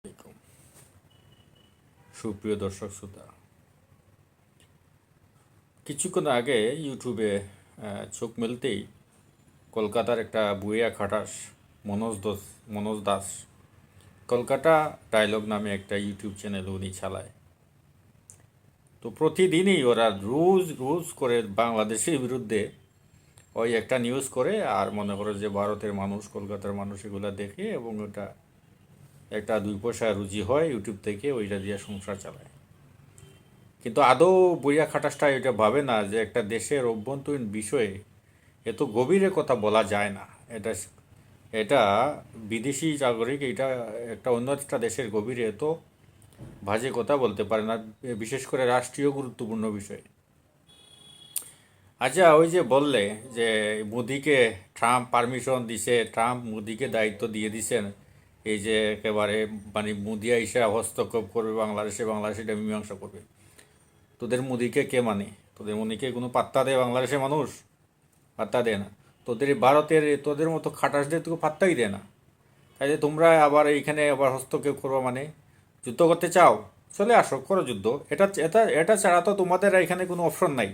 আলাইকুম। সুপ্রিয় দর্শক শ্রোতা, কিছুক্ষণ আগে ইউটিউবে চোখ মেলতেই কলকাতার একটা বুইয়া খাটাস মনোজ দাস কলকাতা ডায়লগ নামে একটা ইউটিউব চ্যানেল উনি চালায়। তো প্রতিদিনই ওরা রোজ করে বাংলাদেশের বিরুদ্ধে ওই একটা নিউজ করে, আর মনে করে যে ভারতের মানুষ, কলকাতার মানুষ এগুলা দেখে এবং ওটা একটা 2 পয়সা রুজি হয় ইউটিউব থেকে, ওইটা দিয়ে সংসার চালায়। কিন্তু আদৌ বইয়া খাটাসটা এটা ভাবে না যে একটা দেশের অভ্যন্তরীণ বিষয়ে এত গভীরে কথা বলা যায় না। এটা এটা বিদেশি নাগরিক, এটা একটা অন্য একটা দেশের গভীরে এত বাজে কথা বলতে পারে না, বিশেষ করে রাষ্ট্রীয় গুরুত্বপূর্ণ বিষয়ে। আচ্ছা, ওই যে বললে যে মোদিকে ট্রাম্প পারমিশন দিছে, ট্রাম্প মোদিকে দায়িত্ব দিয়ে দিছেন, এই যে একেবারে মানে মোদি আইসা হস্তক্ষেপ করবে বাংলাদেশে, বাংলাদেশে এটা মীমাংসা করবে। তোদের মোদিকে কে মানে? তোদের মোদিকে কোনো পাত্তা দেয় বাংলাদেশের মানুষ? পাত্তা দেয় না। তোদের এই ভারতের তোদের মতো খাটাসদের তো পাত্তাই দেয় না। তাই যে তোমরা আবার এইখানে আবার হস্তক্ষেপ করবো মানে? যুদ্ধ করতে চাও, চলে আসো, করো যুদ্ধ। এটা এটা এটা ছাড়া তো তোমাদের এখানে কোনো অপশন নাই।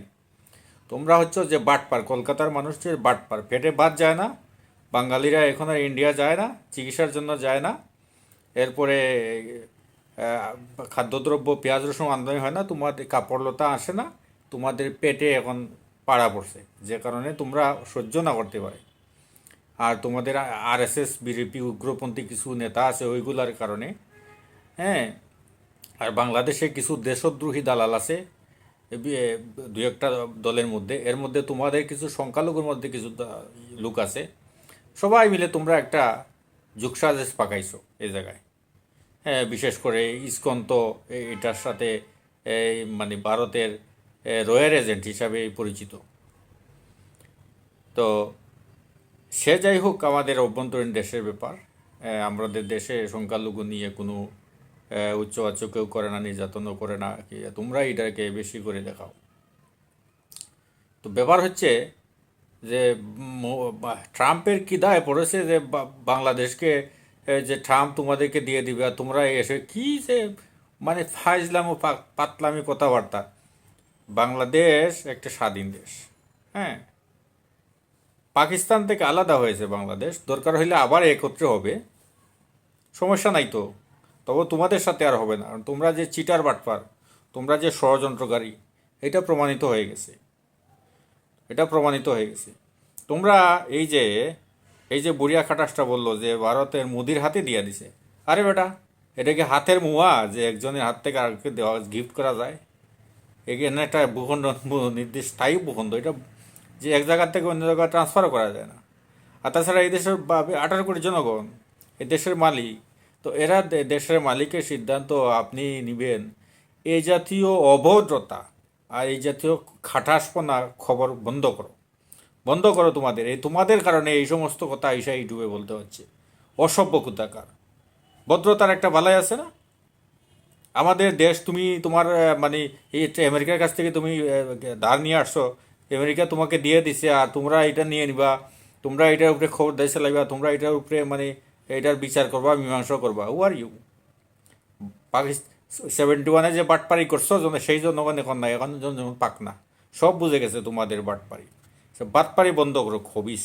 তোমরা হচ্ছে যে বাটপার, কলকাতার মানুষ যে বাটপার, পেটে ভাত যায় না। বাঙালিরা এখন আর ইন্ডিয়া যায় না, চিকিৎসার জন্য যায় না। এরপরে খাদ্যদ্রব্য পেঁয়াজ রসুন আমদানি হয় না, তোমাদের কাপড় লতা আসে না, তোমাদের পেটে এখন পাড়া পড়ছে, যে কারণে তোমরা সহ্য না করতে পারে। আর তোমাদের আরএসএস বিজেপি উগ্রপন্থী কিছু নেতা আছে, ওইগুলার কারণে। হ্যাঁ, আর বাংলাদেশে কিছু দেশদ্রোহী দালাল আছে, 2-1টা দলের মধ্যে। এর মধ্যে তোমাদের কিছু সংখ্যালঘুর মধ্যে কিছু লোক আছে। সবাই মিলে তোমরা একটা যুগসাজেশ পাকাইছো এই জায়গায়। হ্যাঁ, বিশেষ করে ইসকন তো এটার সাথে মানে ভারতের রয়্যাল এজেন্ট হিসাবে পরিচিত। তো সে যাই হোক, আমাদের অভ্যন্তরীণ দেশের ব্যাপার। আমাদের দেশে সংখ্যালঘু নিয়ে কোনো উচ্চবাচ্য কেউ করে না, নির্যাতনও করে না, কি তোমরা এটাকে বেশি করে দেখাও। তো ব্যাপার হচ্ছে যে ট্রাম্পের কী দায় পড়েছে যে বাংলাদেশকে যে ট্রাম্প তোমাদেরকে দিয়ে দিবে, আর তোমরা এসে কি যে মানে ফাইজলাম ও পাতলামি কথাবার্তা। বাংলাদেশ একটা স্বাধীন দেশ। হ্যাঁ, পাকিস্তান থেকে আলাদা হয়েছে বাংলাদেশ, দরকার হইলে আবার একত্রে হবে, সমস্যা নাই তো। তবে তোমাদের সাথে আর হবে না, কারণ তোমরা যে চিটার বাটপার, তোমরা যে ষড়যন্ত্রকারী, এটা প্রমাণিত হয়ে গেছে। এটা প্রমাণিত হয়ে গেছে। তোমরা এই যে বুড়িয়া খাটাসটা বললো যে ভারতের মোদির হাতে দিয়ে দিছে। আরে বেটা, এটা কি হাতের মুয়া যে একজনের হাত থেকে আরেককে দেওয়া গিফট করা যায়? এখানে একটা ভূখণ্ড, নির্দিষ্ট স্থায়ী ভূখণ্ড, এটা যে এক জায়গার থেকে অন্য জায়গায় ট্রান্সফারও করা যায় না। আর তাছাড়া এই দেশের 18 কোটি জনগণ, এই দেশের মালিক। তো এরা দেশের মালিকের সিদ্ধান্ত আপনি নিবেন? এই জাতীয় অভদ্রতা আর এই জাতীয় খাটাসপনা খবর বন্ধ করো, বন্ধ করো। তোমাদের কারণে এই সমস্ত কথা আইসা ইউটিউবে বলতে হচ্ছে। অসভ্য কোথাকার। ভদ্রতার একটা বালাই আছে না? আমাদের দেশ তুমি তোমার মানে এই আমেরিকার কাছ থেকে তুমি ধার নিয়ে আসছো, আমেরিকা তোমাকে দিয়ে দিছে, আর তোমরা এটা নিয়ে নিবা, তোমরা এটার উপরে খবর দেশে লাগবা, তোমরা এটার উপরে মানে এটার বিচার করবা, মীমাংসা করবা। হু আর ইউ? পাকিস্তান 71-এ যে বাটপারি করছো, সেই জনগণ এখন নাই, এখন জনগণ পাক না, সব বুঝে গেছে তোমাদের বাটপারি। বাটপারি বন্ধ করো, খবিস।